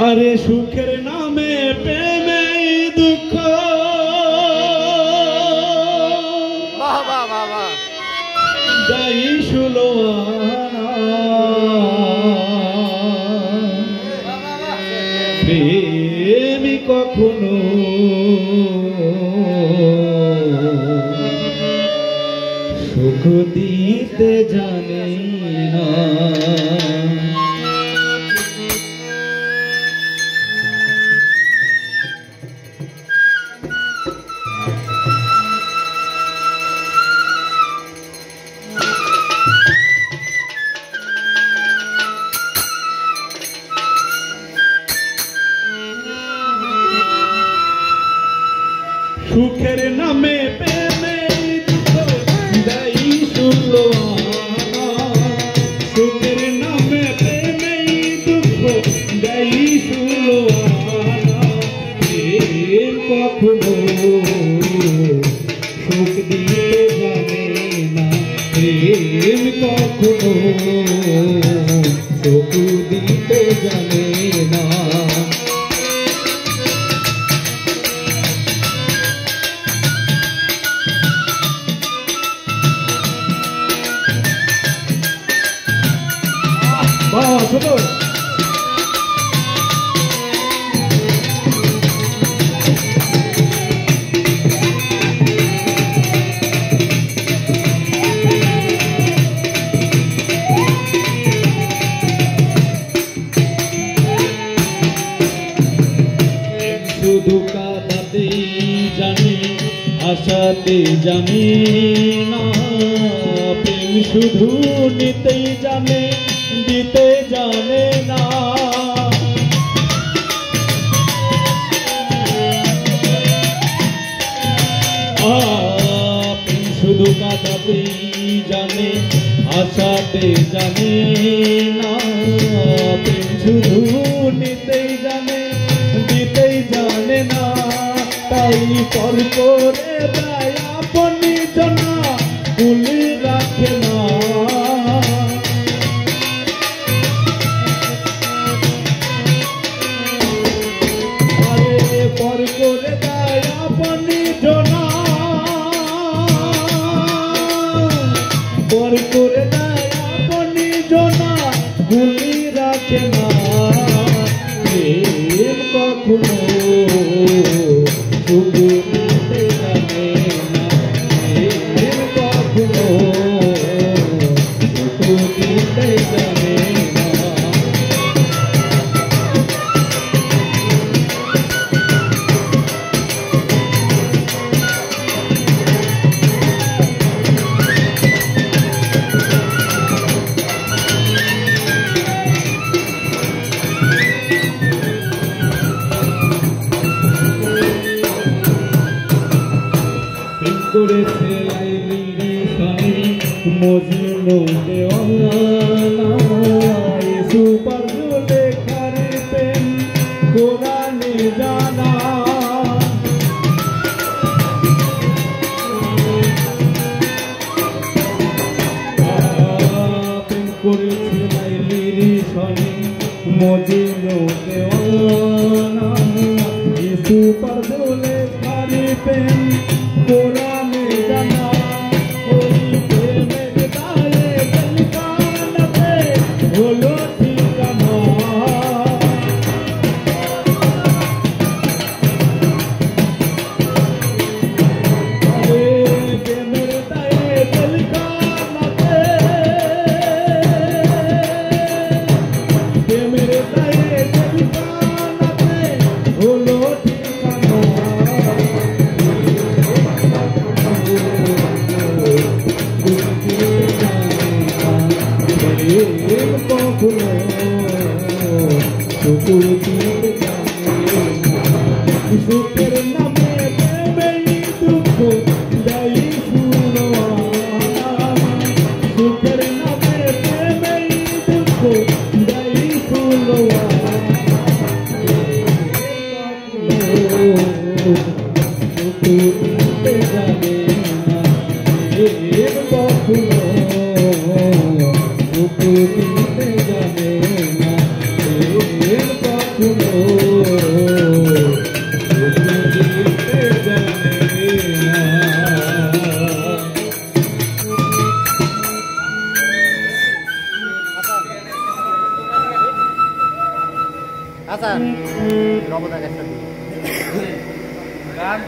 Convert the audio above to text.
আরে সুখের নামে প্রেমে দুঃখ যাই শুলো প্রেমী কখনো সুখ দিতে জানে না। সুখের নামে প্রেমে দুঃখ যাই শুলো সুখের নামে প্রেমে দুঃখ যাই শুলো প্রেম কখনো সুখ দিতে জানে না প্রেম কখনো সুখ দিতে জানে না। শুধু কাঁদাতেই জানি আশাতে জানি না প্রেম শুধু নিতেই জানে দিতে জানে না। প্রেম শুধু কাঁদাতেই জানে আশাতে জানে না প্রেম শুধু নিতেই জানে দিতেই জানে না। তাই পর করে দেয় আপনি জানা ভুলে রাখে না। আরে পর করে দেয় আপনি জানা পর করে দেয় আপনি জানা ভুলে রাখে না। প্রেম কখনো সুখ দিতে জানে না প্রেম কখনো সুখ দিতে জানে না। করেছে লাইলি সানি মজনু দেওয়ানা সুপার লেখার প্রেম কোরআনে জানা। প্রেম করেছে লাইলি সানি মজনু দেওয়ানা সুপার লেখার প্রেম কোরআনে জানা। ওই প্রেমের গায়ে গলকানাতে হলো ঠিকানা। প্রেমের গায়ে গলকানাতে প্রেমের গায়ে গলকানাতে হলো ঠিকানা। সুখের নামে প্রেমে দুঃখ যাই শুলো সুখের নামে প্রেমে দুঃখ যাই শুলো সুখ দিতে জানে না প্রেম কখনো সুখ দিতে জানে না প্রেম सुनो जीते जाने ना। Hasan, robot agak sedih. Kan,